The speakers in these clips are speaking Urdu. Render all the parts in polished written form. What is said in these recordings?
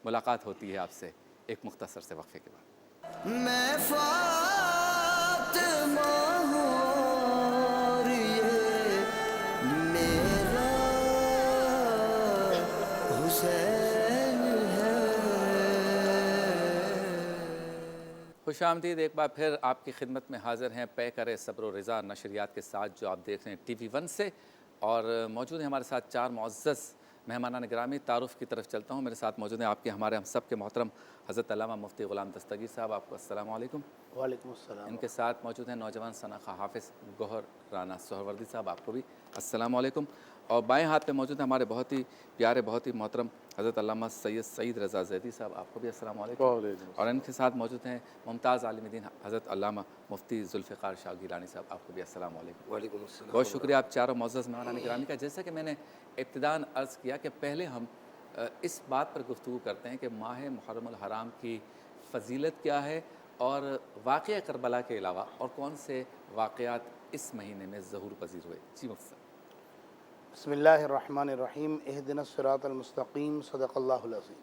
ملاقات ہوتی ہے آپ سے ایک مختصر سے وقفے کے بعد۔ میں فاطمہ ہوں اور یہ میرا حسین ہے۔ خوش آمدید ایک بار پھر آپ کی خدمت میں حاضر ہیں پے کرے صبر و رضا نشریات کے ساتھ، جو آپ دیکھ رہے ہیں ٹی وی 1 سے، اور موجود ہیں ہمارے ساتھ 4 معزز مہمانان گرامی۔ تعارف کی طرف چلتا ہوں، میرے ساتھ موجود ہیں آپ کے ہمارے ہم سب کے محترم حضرت علامہ مفتی غلام دستگیر صاحب، آپ کو السلام علیکم۔ وعلیکم السلام۔ ان کے ساتھ موجود ہیں نوجوان ثناء خواہ حافظ گوہر رانا سہروردی صاحب، آپ کو بھی السلام علیکم۔ اور بائیں ہاتھ پہ موجود ہیں ہمارے بہت ہی پیارے بہت ہی محترم حضرت علامہ سید سعید رضا زیدی صاحب، آپ کو بھی السلام علیکم۔ اور ان کے ساتھ موجود ہیں ممتاز عالم دین حضرت علامہ مفتی ذوالفقار شاہ گیلانی صاحب، آپ کو بھی السلام علیکم۔ وعلیکم السلام۔ بہت شکریہ آپ چاروں معزز مہمانان گرامی کا۔ جیسا کہ میں نے ابتداً عرض کیا کہ پہلے ہم اس بات پر گفتگو کرتے ہیں کہ ماہ محرم الحرام کی فضیلت کیا ہے، اور واقعہ کربلا کے علاوہ اور کون سے واقعات اس مہینے میں ظہور پذیر ہوئے۔ جی مفتی صاحب۔ بسم اللہ الرحمن الرحیم، اہدنا الصراط المستقیم، صدق اللہ العظیم۔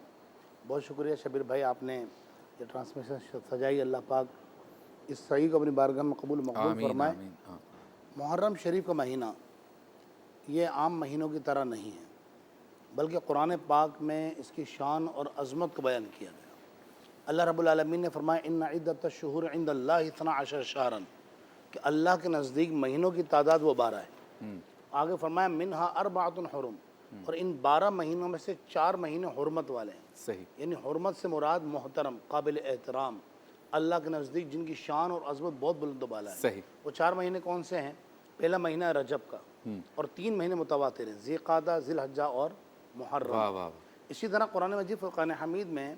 بہت شکریہ شبیر بھائی، آپ نے یہ ٹرانسمیشن سجائی۔ اللہ پاک اس صحیح کو اپنی بارگاہ میں قبول مقبول فرمائے۔ آمین۔ محرم شریف کا مہینہ یہ عام مہینوں کی طرح نہیں ہے، بلکہ قرآن پاک میں اس کی شان اور عظمت کو بیان کیا گیا۔ اللہ رب العالمین نے فرمایا ان عدت الشہور عند اللہ 12 شہرا، کہ اللہ کے نزدیک مہینوں کی تعداد وہ 12 ہے۔ آگے فرمایا منہا 4 حرم، اور ان 12 مہینوں میں سے 4 مہینے حرمت والے ہیں۔ صحیح۔ یعنی حرمت سے مراد محترم، قابل احترام، اللہ کے نزدیک جن کی شان اور عظمت بہت بلند و بالا ہے۔ صحیح۔ وہ 4 مہینے کون سے ہیں؟ پہلا مہینہ رجب کا، اور 3 مہینے متواتر ہیں، ذی قعدہ، ذی الحجہ اور محرم۔ واہ واہ۔ اسی طرح قرآن مجید فرقان حمید میں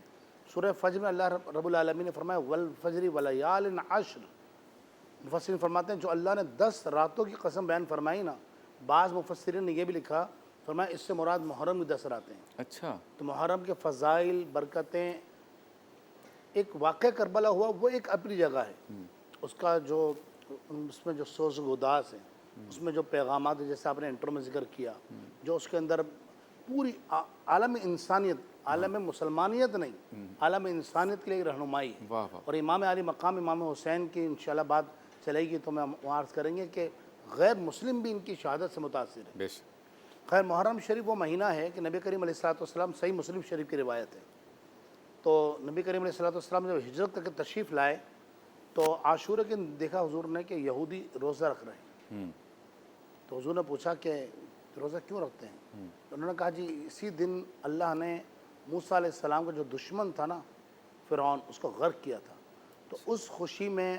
سورہ فجر میں اللہ رب العالمین نے فرمایا والفجر ولیال عشر۔ مفسرین فرماتے ہیں جو اللہ نے 10 راتوں کی قسم بیان فرمائی نا، بعض مفسرین نے یہ بھی لکھا، فرمایا اس سے مراد محرم کی 10 راتیں ہیں۔ اچھا۔ تو محرم کے فضائل، برکتیں، ایک واقعہ کربلا ہوا وہ ایک اپنی جگہ ہے، اس کا جو اس میں جو سوز و گداز ہے، اس میں جو پیغامات ہیں، جیسے آپ نے انٹرو میں ذکر کیا، جو اس کے اندر پوری عالم انسانیت، عالم مسلمانیت نہیں، عالم انسانیت کے لیے ایک رہنمائی ہے۔ واہ واہ۔ اور امام علی مقام امام حسین کی انشاءاللہ بات چلے گی تو میں وہاں عرض کریں گے کہ غیر مسلم بھی ان کی شہادت سے متاثر ہے۔ بے شک۔ خیر محرم شریف وہ مہینہ ہے کہ نبی کریم علیہ السلام، صحیح مسلم شریف کی روایت ہے، تو نبی کریم علیہ السلام جب ہجرت کر کے تشریف لائے تو عاشورہ کے دیکھا حضور نے کہ یہودی روزہ رکھ رہے ہیں، تو حضور نے پوچھا کہ روزہ کیوں رکھتے ہیں؟ تو انہوں نے کہا جی اسی دن اللہ نے موسیٰ علیہ السلام کا جو دشمن تھا نا فرعون، اس کو غرق کیا تھا، تو اس خوشی میں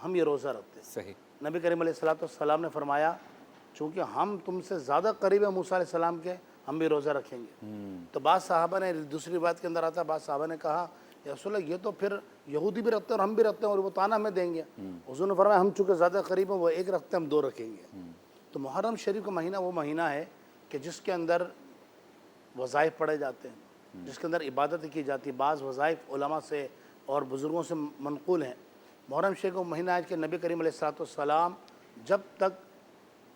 ہم یہ روزہ رکھتے ہیں۔ صحیح۔ نبی کریم علیہ السلام نے فرمایا چونکہ ہم تم سے زیادہ قریب ہیں موسیٰ علیہ السلام کے، ہم بھی روزہ رکھیں گے۔ تو بعض صحابہ نے، دوسری بات کے اندر آتا ہے، بعض صحابہ نے کہا یا رسول اللہ یہ تو پھر یہودی بھی رکھتے ہیں اور ہم بھی رکھتے ہیں اور وہ تانا ہمیں دیں گے۔ حضور نے فرمایا ہم چونکہ زیادہ قریب ہیں، وہ ایک رکھتے ہیں، ہم 2 رکھیں گے۔ تو محرم شریف کا مہینہ وہ مہینہ ہے کہ جس کے اندر وظائف پڑھے جاتے ہیں، جس کے اندر عبادت کی جاتی ہے۔ بعض وظائف علماء سے اور بزرگوں سے منقول ہیں۔ محرم شریف کا مہینہ ہے کہ نبی کریم علیہ السلام جب تک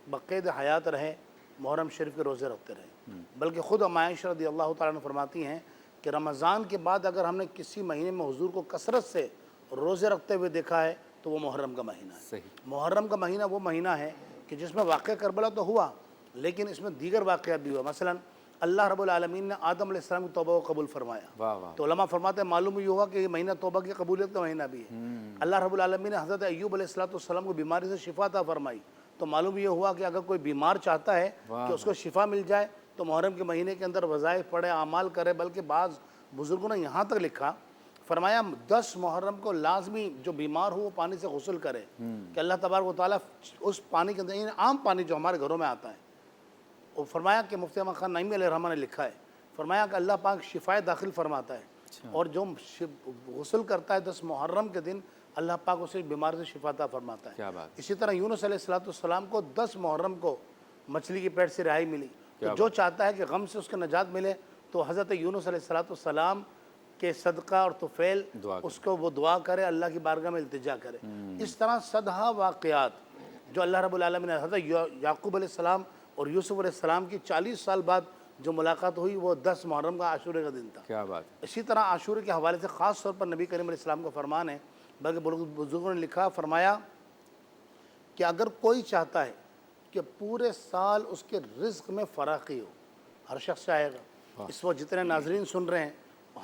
بقید حیات رہے محرم شریف کے روزے رکھتے رہے، بلکہ خود ام عائشہ رضی اللہ تعالیٰ عنہ فرماتی ہیں کہ رمضان کے بعد اگر ہم نے کسی مہینے میں حضور کو کثرت سے روزے رکھتے ہوئے دیکھا ہے تو وہ محرم کا مہینہ ہے۔ صحیح۔ محرم کا مہینہ وہ مہینہ ہے کہ جس میں واقعہ کربلا تو ہوا لیکن اس میں دیگر واقعات بھی ہوا۔ مثلا اللہ رب العالمین نے آدم علیہ السلام کی توبہ کو قبول فرمایا، واہ واہ۔ تو علماء فرماتے ہیں معلوم یہ ہوا کہ یہ مہینہ توبہ کی قبولیت کا مہینہ بھی ہے۔ اللہ رب العالمین نے حضرت ایوب علیہ السلام کو بیماری سے شفا عطا فرمائی، تو معلوم یہ ہوا کہ اگر کوئی بیمار چاہتا ہے کہ اس کو شفا مل جائے تو محرم کے مہینے کے اندر وظائف پڑھے، اعمال کرے۔ بلکہ بعض بزرگوں نے یہاں تک لکھا، فرمایا 10 محرم کو لازمی جو بیمار ہو وہ پانی سے غسل کرے، کہ اللہ تبارک و تعالیٰ اس پانی کے اندر، یعنی عام پانی جو ہمارے گھروں میں آتا ہے، وہ فرمایا کہ مفتی احمد خان نعیمی علیہ الرحمہ نے لکھا ہے، فرمایا کہ اللہ پاک شفائے داخل فرماتا ہے، اور جو غسل کرتا ہے 10 محرم کے دن اللہ پاک اسے بیمار سے شفا عطا فرماتا ہے۔ کیا بات۔ اسی طرح یونس علیہ السلام کو 10 محرم کو مچھلی کی پیٹ سے رہائی ملی، تو جو چاہتا ہے کہ غم سے اس کو نجات ملے تو حضرت یونس علیہ السلام کے صدقہ اور طفیل اس کو وہ دعا کرے، اللہ کی بارگاہ میں التجا کرے۔ اس طرح صدہا واقعات جو اللہ رب العالمین نے حضرت یعقوب علیہ السلام اور یوسف علیہ السلام کی 40 سال بعد جو ملاقات ہوئی وہ 10 محرم کا عاشورے کا دن تھا. کیا بات ہے. اسی طرح عاشورے کے حوالے سے خاص طور پر نبی کریم علیہ السلام کا فرمان ہے، بلکہ بزرگوں نے لکھا، فرمایا کہ اگر کوئی چاہتا ہے کہ پورے سال اس کے رزق میں فراخی ہو، ہر شخص چاہے گا. اس وقت جتنے ناظرین سن رہے ہیں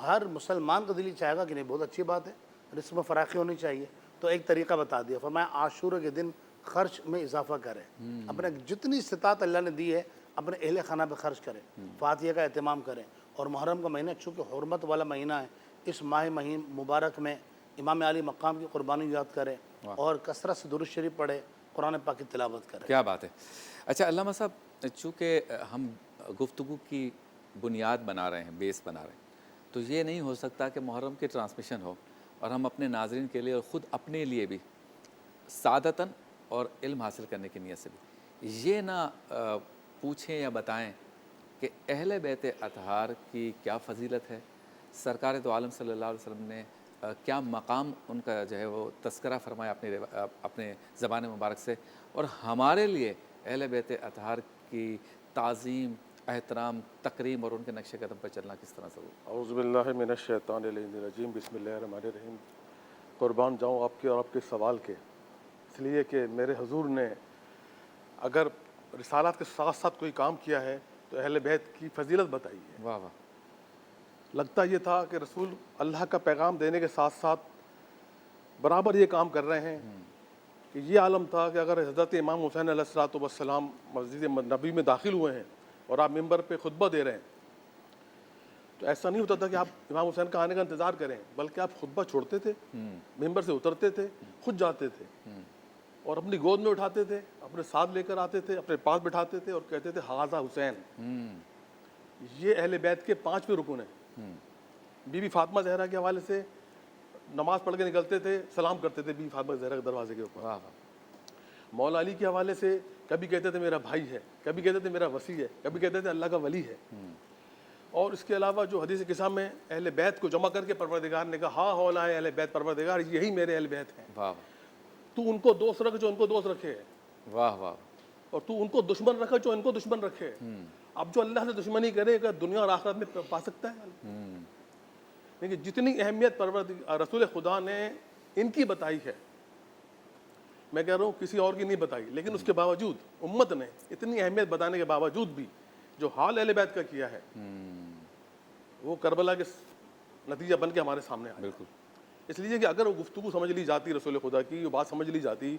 ہر مسلمان کا دل ہی چاہے گا کہ نہیں بہت اچھی بات ہے، رزق میں فراخی ہونی چاہیے. تو ایک طریقہ بتا دیا، فرمایا عاشورے کے دن خرچ میں اضافہ کریں، اپنے جتنی استطاعت اللہ نے دی ہے اپنے اہل خانہ پہ خرچ کریں، فاتحہ کا اہتمام کریں. اور محرم کا مہینہ چونکہ حرمت والا مہینہ ہے، اس ماہ مبارک میں امام علی مقام کی قربانی یاد کریں اور کثرت سے درود شریف پڑھیں، قرآن پاک کی تلاوت کریں. کیا بات ہے. اچھا علامہ صاحب، چونکہ ہم گفتگو کی بنیاد بنا رہے ہیں، بیس بنا رہے ہیں، تو یہ نہیں ہو سکتا کہ محرم کی ٹرانسمیشن ہو اور ہم اپنے ناظرین کے لیے اور خود اپنے لیے بھی سعادتاً اور علم حاصل کرنے کی نیت سے بھی یہ نہ پوچھیں یا بتائیں کہ اہل بیت اطہار کی کیا فضیلت ہے، سرکار دو عالم صلی اللہ علیہ وسلم نے کیا مقام ان کا جو ہے وہ تذکرہ فرمایا اپنے زبان مبارک سے، اور ہمارے لیے اہل بیت اطہار کی تعظیم، احترام، تکریم اور ان کے نقش قدم پر چلنا کس طرح سے ہو. اعوذ باللہ من الشیطان الرجیم، بسم اللہ الرحمن الرحیم. قربان جاؤں آپ کے اور آپ کے سوال کے، اس لیے کہ میرے حضور نے اگر رسالات کے ساتھ ساتھ کوئی کام کیا ہے تو اہل بیت کی فضیلت بتائی ہے. واہ واہ. لگتا یہ تھا کہ رسول اللہ کا پیغام دینے کے ساتھ ساتھ برابر یہ کام کر رہے ہیں کہ یہ عالم تھا کہ اگر حضرت امام حسین علیہ الصلوۃ والسلام مسجد نبوی میں داخل ہوئے ہیں اور آپ ممبر پہ خطبہ دے رہے ہیں تو ایسا نہیں ہوتا تھا کہ آپ امام حسین کا آنے کا انتظار کریں، بلکہ آپ خطبہ چھوڑتے تھے، ممبر سے اترتے تھے، خود جاتے تھے اور اپنی گود میں اٹھاتے تھے، اپنے ساتھ لے کر آتے تھے، اپنے پاس بٹھاتے تھے اور کہتے تھے ھذا حسین. یہ اہل بیت کے 5ویں رکن ہیں. بی بی فاطمہ زہرا کے حوالے سے نماز پڑھ کے نکلتے تھے، سلام کرتے تھے بی بی فاطمہ زہرا کے دروازے کے اوپر. مولا علی کے حوالے سے کبھی کہتے تھے میرا بھائی ہے، کبھی کہتے تھے میرا وصی ہے، کبھی کہتے تھے اللہ کا ولی ہے. اور اس کے علاوہ جو حدیث قصہ میں اہل بیت کو جمع کر کے پروردگار نے کہا ہاں ہولا ہے اہل بیت، پروردگار یہی میرے اہل بیت ہیں. واہ تو ان کو دوست رکھ جو ان کو دوست رکھے، واہ واہ. اور تو ان کو دشمن رکھے جو ان کو دشمن رکھے. اب جو اللہ سے دشمنی کرے گا دنیا اور آخرت میں پا سکتا ہے. لیکن جتنی اہمیت رسول خدا نے ان کی بتائی ہے، میں کہہ رہا ہوں کسی اور کی نہیں بتائی، لیکن اس کے باوجود امت نے اتنی اہمیت بتانے کے باوجود بھی جو حال اہل بیت کا کیا ہے وہ کربلا کے نتیجہ بن کے ہمارے سامنے آیا. بالکل. اس لیے کہ اگر وہ گفتگو سمجھ لی جاتی رسول خدا کی، وہ بات سمجھ لی جاتی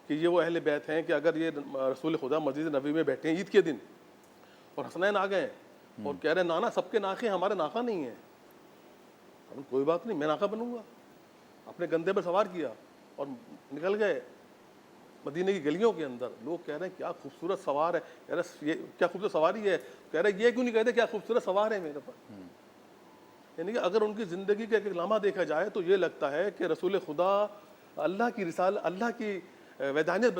کہ یہ وہ اہل بیت ہیں، کہ اگر یہ رسول خدا مسجد نبوی میں بیٹھے ہیں عید کے دن اور حسنین آ گئے اور کہہ رہے ہیں نانا سب کے ناخے ہمارے ناخا نہیں ہیں، کوئی بات نہیں میں ناخا بنوں گا. اپنے گندے پر سوار کیا اور نکل گئے مدینہ کی گلیوں کے اندر. لوگ کہہ رہے ہیں کیا خوبصورت سوار ہے، کہہ رہے یہ کیا خوبصورت سواری ہے، کہہ رہے یہ کیوں نہیں کہتے کیا خوبصورت سوار ہے میرے پاس. یعنی کہ اگر ان کی زندگی کا ایک لمحہ دیکھا جائے تو یہ لگتا ہے کہ رسول خدا اللہ کی رسالت، اللہ کی وحدانیت